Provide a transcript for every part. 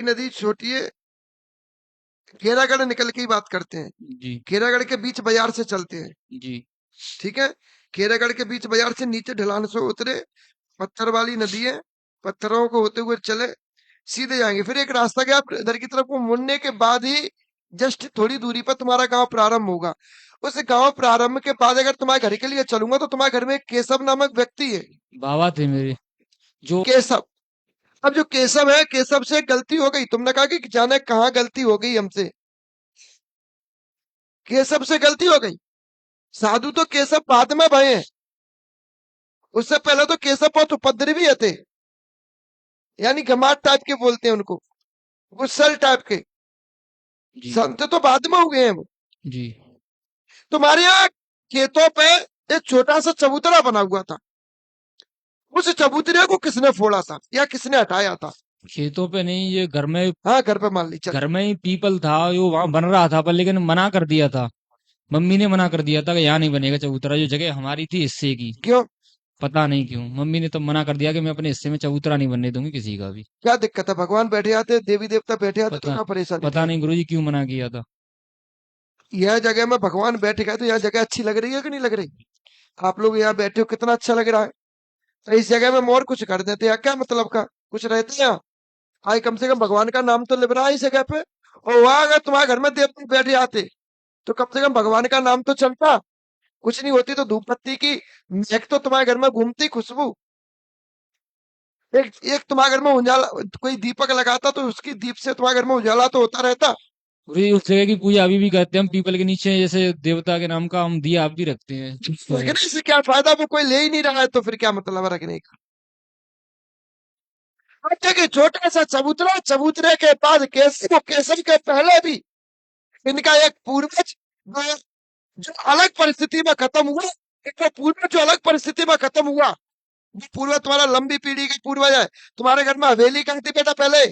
नदी छोटी है, खेरागढ़ निकल के ही बात करते हैं। जी खेरागढ़ के बीच बाजार से चलते हैं, जी ठीक है। खेरागढ़ के बीच बाजार से नीचे ढलान से उतरे, पत्थर वाली नदी है, पत्थरों को होते हुए चले, सीधे जाएंगे। फिर एक रास्ता गया, इधर की तरफ को मुड़ने के बाद ही जस्ट थोड़ी दूरी पर तुम्हारा गांव प्रारंभ होगा। उस गांव प्रारंभ के बाद अगर तुम्हारे घर के लिए चलूंगा तो तुम्हारे घर में एक केशव नामक व्यक्ति है। बाबा थे मेरे जो। केशव। अब जो केशव है, केशव से गलती हो गई, तुमने कहा कि जाने कहाँ गलती हो गई हमसे, केशव से गलती हो गई। साधु तो केशव बाद में भये हैं, उससे पहले तो केशव बहुत उपद्रवी थे, यानी गमार टाइप के बोलते हैं उनको, गुस्सैल टाइप के। जी संत तो बाद में हो गए हैं वो। जी तुम्हारे यहाँ खेतों पे एक छोटा सा चबूतरा बना हुआ था, उस चबूतरे को किसने फोड़ा था या किसने हटाया था? खेतों पे नहीं, ये घर में। हाँ, घर पे मान ली, चल। घर में ही पीपल था, जो वहां बन रहा था, पर लेकिन मना कर दिया था। मम्मी ने मना कर दिया था कि यहाँ नहीं बनेगा चबूतरा, जो जगह हमारी थी हिस्से की। क्यों? पता नहीं क्यों मम्मी ने तो मना कर दिया कि मैं अपने हिस्से में चबूतरा नहीं बनने दूंगी किसी का भी। क्या दिक्कत है? भगवान बैठे आते, देवी देवता बैठे आते, तो पता क्या परेशानी पता थी? नहीं गुरुजी क्यों मना किया था। यह जगह में भगवान बैठे गए तो यह जगह अच्छी लग रही है कि नहीं लग रही? आप लोग यहाँ बैठे हो, कितना अच्छा लग रहा है। तो इस जगह में मोर कुछ कर देते हैं, क्या मतलब का कुछ रहते हैं यहाँ? आई कम से कम भगवान का नाम तो लिख रहा है इस जगह पे। और वहां अगर तुम्हारे घर में देवता बैठे आते तो कम से कम भगवान का नाम तो चलता। कुछ नहीं होती तो धूप बत्ती की महक तो तुम्हारे घर में घूमती, खुशबू। एक एक तुम्हारे घर में उजाला, कोई दीपक लगाता तो उसकी दीप से तुम्हारे घर में उजाला तो होता रहता। गुरुजी उस जगह की पूजा अभी भी करते हैं हम, पीपल के नीचे जैसे देवता के नाम का हम दिया आप भी रखते हैं। रखने से क्या फायदा, वो कोई ले ही नहीं रहा है तो फिर क्या मतलब है रखने का? अच्छा कि छोटा सा चबूतरा, चबूतरे के बाद केसर, केसर के पहले भी इनका एक पूर्वज जो जो अलग परिस्थिति में खत्म हुआ, एक पूर्वज जो अलग परिस्थिति में खत्म हुआ, जो पूर्वज तुम्हारा लंबी पीढ़ी का पूर्वज है। तुम्हारे घर में हवेली कहाँ थी बेटा पहले?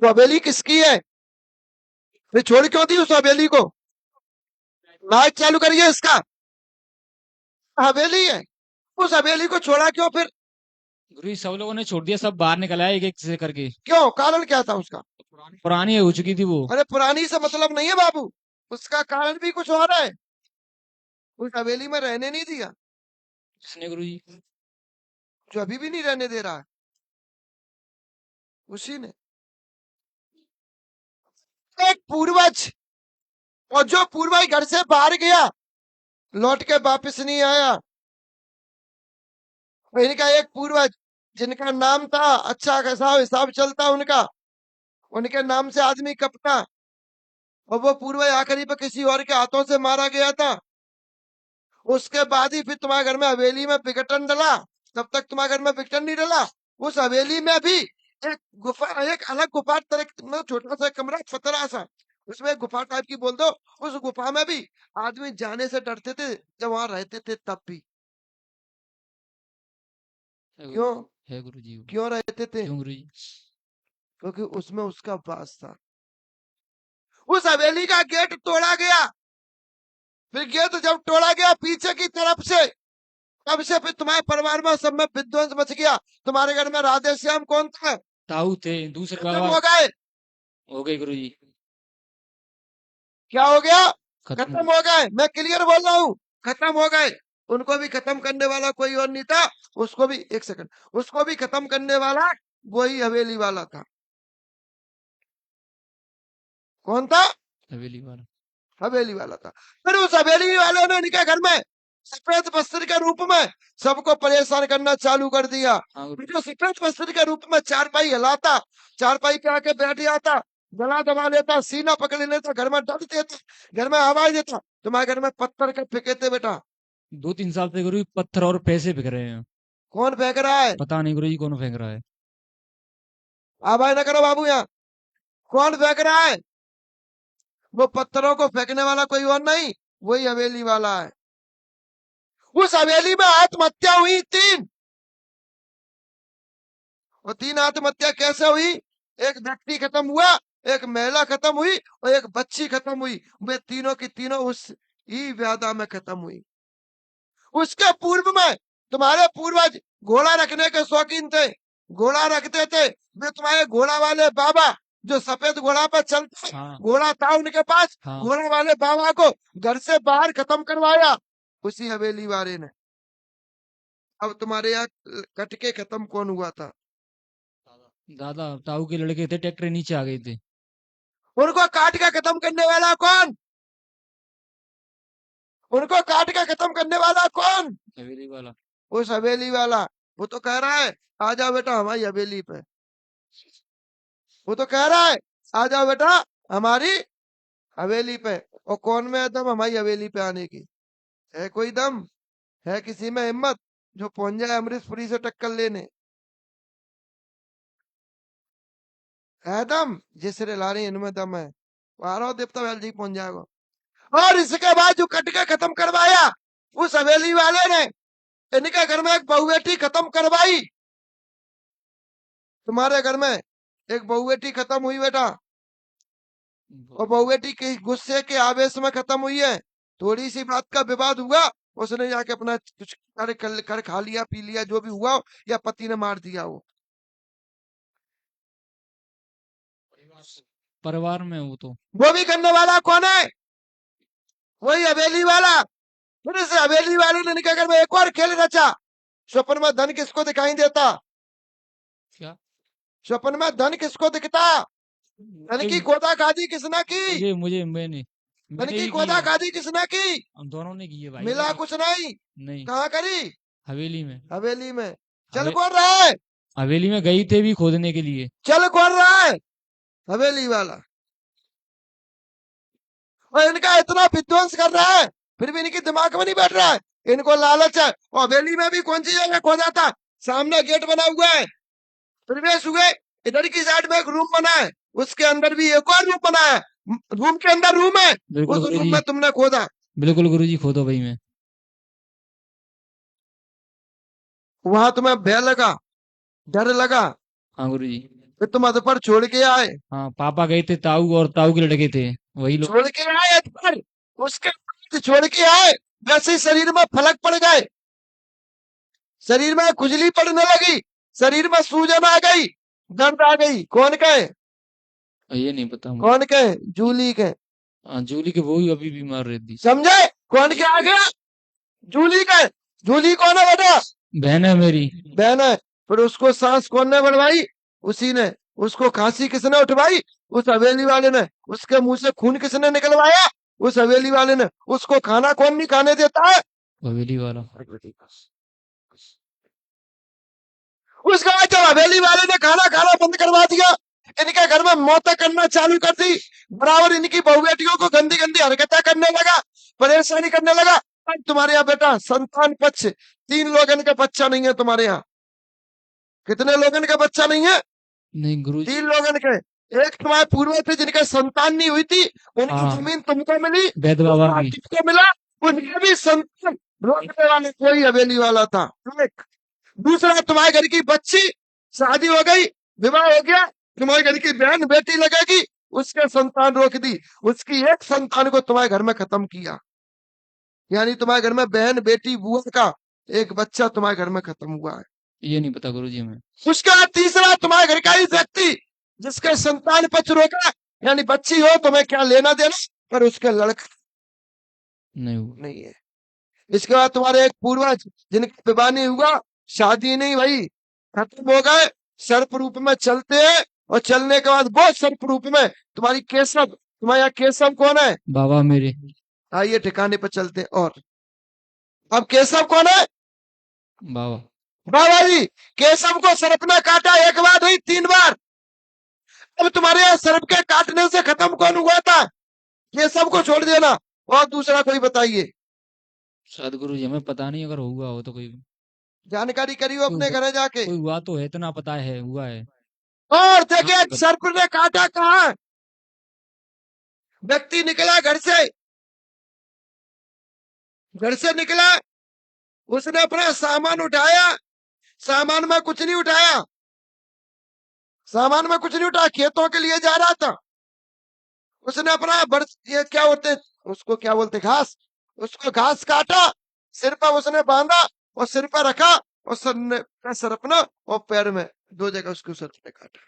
वो हवेली किसकी है? फिर छोड़ क्यों दी उस हवेली को? नाच चालू करिए इसका। हवेली है, उस हवेली को छोड़ा क्यों फिर? गुरुजी सब लोगों ने छोड़ दिया, सब बाहर निकल आए एक एक से करके। क्यों, कारण क्या था उसका? पुरानी हो चुकी थी वो। अरे पुरानी से मतलब नहीं है बाबू, उसका कारण भी कुछ और है। उस हवेली में रहने नहीं दिया, किसने गुरुजी? जो अभी भी नहीं रहने दे रहा है, उसी ने। एक पूर्वज, और जो पूर्वज घर से बाहर गया, लौट के वापस नहीं आया। और इनका एक पूर्वज जिनका नाम था, अच्छा खासा हिसाब चलता उनका, उनके नाम से आदमी कपटा, और वो पूर्वज आखिरी पे किसी और के हाथों से मारा गया था। उसके बाद ही फिर तुम्हारे घर में हवेली में विघटन डला। तब तक तुम्हारे घर में विघटन नहीं डला। उस हवेली में भी एक गुफा, एक अलग गुफा तरह मतलब छोटा सा कमरा, फतरा सा, उसमें एक गुफा टाइप की बोल दो। उस गुफा में भी आदमी जाने से डरते थे जब वहां रहते थे तब भी। है क्यों? है गुरुजी वो। क्यों रहते थे? क्यों गुरुजी? क्योंकि उसमें उसका वास था। उस हवेली का गेट तोड़ा गया। फिर गेट जब तोड़ा गया पीछे की तरफ से, तब से फिर तुम्हारे परिवार में सब में विध्वंस मच गया। तुम्हारे घर में राधे श्याम कौन था? ताऊ थे दूसरे खत्म बाबा। हो गए। हो गए गुरुजी। क्या हो गया? खत्म खत्म हो। हो गए, मैं क्लियर बोल रहा हूँ। खत्म हो गए। उनको भी खत्म करने वाला कोई और नहीं था, उसको भी, एक सेकंड, उसको भी खत्म करने वाला वही हवेली वाला था। कौन था? हवेली वाला। हवेली वाला था। फिर उस हवेली वाले ने इनके घर में सफेद वस्त्र के रूप में सबको परेशान करना चालू कर दिया। हाँ जो सफेद वस्त्र के रूप में चारपाई हिलाता, चारपाई पे आके बैठ जाता, गला दबा लेता, सीना पकड़ लेता, घर में डर देता, घर में आवाज देता। तुम्हारे घर में पत्थर के फेंके थे बेटा? 2-3 साल से गुरुजी पत्थर और पैसे बिक रहे हैं। कौन फेंक रहा है? पता नहीं गुरुजी कौन फेंक रहा है। आवाज ना करो बाबू यहाँ। कौन फेंक रहा है? वो पत्थरों को फेंकने वाला कोई और नहीं, वही हवेली वाला है। उस हवेली में आत्महत्या हुई 3, और 3 आत्महत्या कैसे हुई? एक व्यक्ति खत्म हुआ, एक महिला खत्म हुई, और एक बच्ची खत्म हुई। वे तीनों की तीनों उस ही व्यादा में खत्म हुई। उसके पूर्व में तुम्हारे पूर्वज घोड़ा रखने के शौकीन थे। घोड़ा रखते थे। वे तुम्हारे घोड़ा वाले बाबा जो सफेद घोड़ा पर चलते, हाँ घोड़ा था उनके पास, हाँ। घोड़ा वाले बाबा को घर से बाहर खत्म करवाया उसी हवेली वाले ने। अब तुम्हारे यहाँ कट के खत्म कौन हुआ था? दादा ताऊ के लड़के थे, ट्रैक्टर नीचे आ गए थे। उनको काट के खत्म करने वाला कौन? उनको काट के खत्म करने वाला कौन? हवेली वाला। उस हवेली वाला। वो तो कह रहा है आ जाओ बेटा हमारी हवेली पे। वो तो कह रहा है आ जाओ बेटा हमारी हवेली पे। और कौन में है दम हमारी हवेली पे आने की? है कोई दम? है किसी में हिम्मत जो पहुंच जाए अमरीशपुरी से टक्कर लेने? है दम? जिस रे ला रही इनमें दम है। आ रहा हो देवता बैल जी पहुंच जाएगा। और इसके बाद जो कट के खत्म करवाया उस हवेली वाले ने, इनके घर में एक बहू बेटी खत्म करवाई। तुम्हारे घर में एक बहू बेटी खत्म हुई बेटा, और बहू बेटी के गुस्से के आवेश में खत्म हुई है। थोड़ी सी बात का विवाद हुआ, उसने जाके अपना कुछ कर खा लिया पी लिया जो भी हुआ, या पति ने मार दिया हो। परिवार में वो तो। वो भी करने वाला कौन है? वही हवेली वाला। फिर इस हवेली वाले ने निकल कर में एक और खेल रचा। स्वप्न में धन किसको दिखाई देता? क्या? स्वप्न में धन किसको दिखता? धन की खोदा खादी किसने की? मुझे मुझे मैंने धन मैंने की ही की खोदा है। खादी किसने की? हम दोनों ने की है भाई। मिला कुछ नहीं। नहीं। कहाँ करी? हवेली में। हवेली में। चल हवे, कौन रहा है? हवेली में गई थे भी खोदने के लिए। चल कौन रहा है? हवेली वाला। और इनका इतना विध्वंस कर रहा है फिर भी इनके दिमाग में नहीं बैठ रहा है। इनको लालच है। और हवेली में भी कौन सी जगह खोदा था? सामने गेट बना हुआ है, प्रवेश हुए, इधर की साइड में एक रूम बना है, उसके अंदर भी एक और रूम बना है, रूम के अंदर रूम है, बिल्कुल उस रूम गुरुजी। में तुमने खोदा। बिल्कुल गुरुजी, खोदो भाई मैं। वहां तुम्हें भय लगा, डर लगा, हाँ गुरुजी। फिर तुम अधपर छोड़ के आए। हाँ, पापा गए थे ताऊ, और ताऊ के लड़के थे वही लोग। छोड़ के आए अधपर, उसके बाद छोड़ के आए, वैसे ही शरीर में फलक पड़ गए, शरीर में खुजली पड़ने लगी, शरीर में सूजन आ गई, दर्द आ गई। कौन कहे? ये नहीं पता मुझे। कौन कहे? जूली के। हाँ, जूली के वो ही अभी बीमार रहती। समझे? कौन के आ गया? जूली के। जूली कौन है बेटा? बहन है मेरी। बहन है। फिर उसको सांस कौन ने बढ़वाई? उसी ने। उसको खांसी किसने उठवाई? उस हवेली वाले ने। उसके मुंह से खून किसने निकलवाया? उस हवेली वाले ने। उसको खाना कौन नहीं खाने देता है? हवेली वाला। उसके बाद जब हवेली वाले ने खाना खाना बंद करवा दिया, इनके घर में मौतें करना चालू कर दी, बराबर इनकी बहू बेटियों को गंदी गंदी हरकतें करने लगा, परेशानी करने लगा। अब तुम्हारे यहाँ बेटा संतान पक्ष 3 लोगन का बच्चा नहीं है तुम्हारे यहाँ। कितने लोगन का बच्चा नहीं है? नहीं गुरुजी। 3 लोगन के। एक तुम्हारे पूर्वज थे जिनका संतान नहीं हुई थी, उनकी हाँ, जमीन तुमको मिली, वैद बाबा की। किसको मिला? उनके भी संतान रोकने वाले कोई हवेली वाला था। एक। दूसरा, तुम्हारे घर की बच्ची शादी हो गई, विवाह हो गया, तुम्हारे घर की बहन बेटी लगेगी, उसके संतान रोक दी, उसकी एक संतान को तुम्हारे घर में खत्म किया। यानी तुम्हारे घर में बहन बेटी बुआ का एक बच्चा तुम्हारे घर में खत्म हुआ है। ये नहीं पता गुरुजी हमें। उसके बाद तीसरा, तुम्हारे घर का ही व्यक्ति जिसके संतान पक्ष रोका, यानी बच्ची हो तुम्हें क्या लेना देना, पर उसके लड़का नहीं हुआ। नहीं है। इसके बाद तुम्हारे एक पूर्वज जिनका विवाह नहीं हुआ, शादी नहीं भाई, खत्म हो गए, सर्प रूप में चलते हैं, और चलने के बाद बहुत सर्प रूप में तुम्हारी केशव, तुम्हारे यहाँ केशव कौन है? बाबा मेरे। आइए ठिकाने पर चलते हैं। और अब केशव कौन है? बाबा। बाबा जी। केशव को सर्प ने काटा, एक बार नहीं 3 बार। अब तुम्हारे यहाँ सर्प के काटने से खत्म कौन हुआ था? केशव को छोड़ देना, और दूसरा कोई बताइए। शायद गुरुजी हमें पता नहीं, अगर हुआ हो तो कोई। जानकारी करियो अपने कोई घरे जाके। कोई हुआ तो है, इतना पता है हुआ है। और देखिए सर्प ने काटा कहाँ? व्यक्ति निकला घर से निकला, उसने अपना सामान उठाया, सामान में कुछ नहीं उठाया, सामान में कुछ नहीं उठाया, खेतों के लिए जा रहा था। उसने अपना ये क्या होते उसको क्या बोलते, घास, उसको घास काटा, सिर पर उसने बांधा और सिर पर रखा, और सर्प ने और पैर में 2 जगह उसको सर्प ने काटा,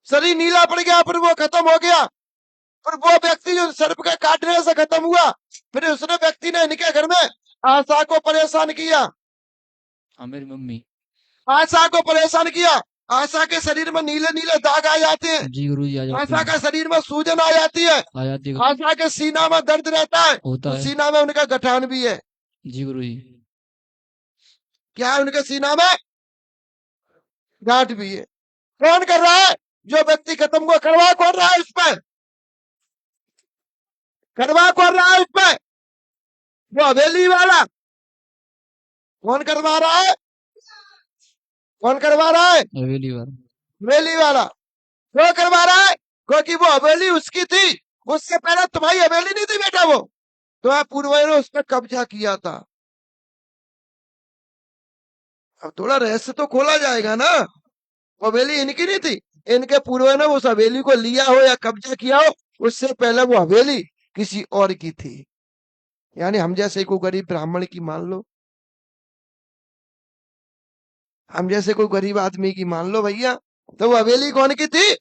शरीर नीला पड़ गया, फिर वो खत्म हो गया। फिर वो व्यक्ति जो सर्प के काटने से खत्म हुआ, फिर उसने व्यक्ति ने इनके घर में आशा को परेशान किया, हाँ मेरी मम्मी। आशा को परेशान किया। आशा के शरीर में नीले नीले दाग आ जाते हैं, जी गुरु जी आ जाते आशा हैं, का शरीर में सूजन आ जाती है, आ जाती है, आशा के सीना में दर्द रहता है, होता उस है। सीना में उनका गठान भी है। जी गुरु जी। क्या है उनके सीना में? गांठ भी है। कौन कर रहा है? जो व्यक्ति खत्म को करवा कौन रहा है उसमें? करवा कौन रहा है उसमें? वो हवेली वाला। कौन करवा रहा है? कौन करवा रहा है? हवेली वाला। हवेली वाला। क्यों करवा रहा है? क्योंकि वो हवेली उसकी थी, उससे पहले तुम्हारी हवेली नहीं थी बेटा, वो तुम्हारे पूर्वजों ने उस पर कब्जा किया था। अब थोड़ा रहस्य तो खोला जाएगा ना। वो हवेली इनकी नहीं थी, इनके पूर्वजों ने उस हवेली को लिया हो या कब्जा किया हो, उससे पहले वो हवेली किसी और की थी। यानी हम जैसे कोई गरीब ब्राह्मण की मान लो, हम जैसे कोई गरीब आदमी की मान लो भैया, तो वो हवेली कौन की थी?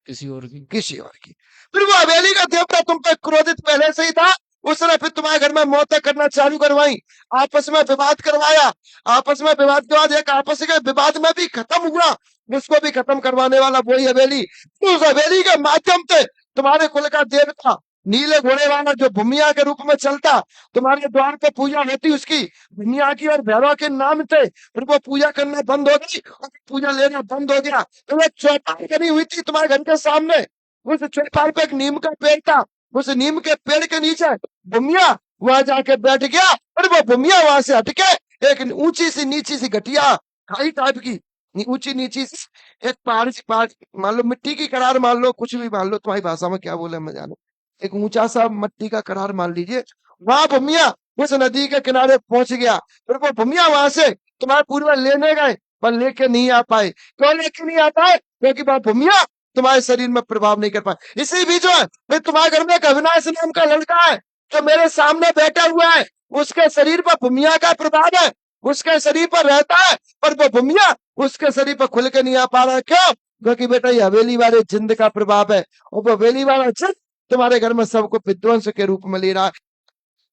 किसी और की। किसी और की। फिर वो हवेली का देवता तुम पे क्रोधित पहले से ही था, उसने फिर तुम्हारे घर में मौतें करना चालू करवाई, आपस में विवाद करवाया, आपस में विवाद के बाद एक आपस के विवाद में भी खत्म हुआ, उसको भी खत्म करवाने वाला वही हवेली। तो उस हवेली के माध्यम से तुम्हारे कुल का देवता नीले घोड़े वाला जो भूमिया के रूप में चलता, तुम्हारे द्वार पे पूजा होती उसकी भूमिया की और भैरव के नाम से, फिर वो पूजा करना बंद हो गई और पूजा लेना बंद हो गया। तो एक चौपाई बनी हुई थी तुम्हारे घर के सामने, उस चौपाई पे एक नीम का पेड़ था, उस नीम के पेड़ के नीचे भूमिया वहां जाके बैठ गया, और वो भूमिया वहां से हटके एक ऊंची सी नीची सी घटिया खाई टाइप की, ऊंची नीची सी एक पहाड़ मान लो, मिट्टी की करार मान लो, कुछ भी मान लो, तुम्हारी भाषा में क्या बोले मैं जानू, एक ऊंचा सा मिट्टी का करार मान लीजिए, वहां भूमिया उस नदी के किनारे पहुंच गया। फिर वो भूमिया वहां से तुम्हारे पूर्वज लेने गए, पर लेके नहीं आ पाए। क्यों लेके नहीं आ पाए? क्योंकि वह भूमिया तुम्हारे शरीर में प्रभाव नहीं कर पाए। इसी बीच में फिर तुम्हारे घर में एक अविनाश नाम का लड़का है, जो मेरे सामने बैठा हुआ है, उसके शरीर पर भूमिया का प्रभाव है, उसके शरीर पर रहता है, पर वो भूमिया उसके शरीर पर खुल के नहीं आ पा रहा है। क्यों? क्योंकि बेटा ये हवेली वाले जिंद का प्रभाव है, और वो हवेली वाला जिंद तुम्हारे घर में सबको विध्वंस के रूप में ले रहा है।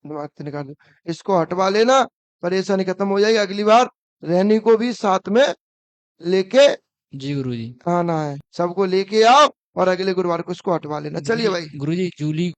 दिमाग से निकाल दो, इसको हटवा लेना, परेशानी खत्म हो जाएगी। अगली बार रहनी को भी साथ में लेके जी गुरु जी। आना है, सबको लेके आओ, और अगले गुरुवार को इसको हटवा लेना। चलिए भाई। गुरु जी जूली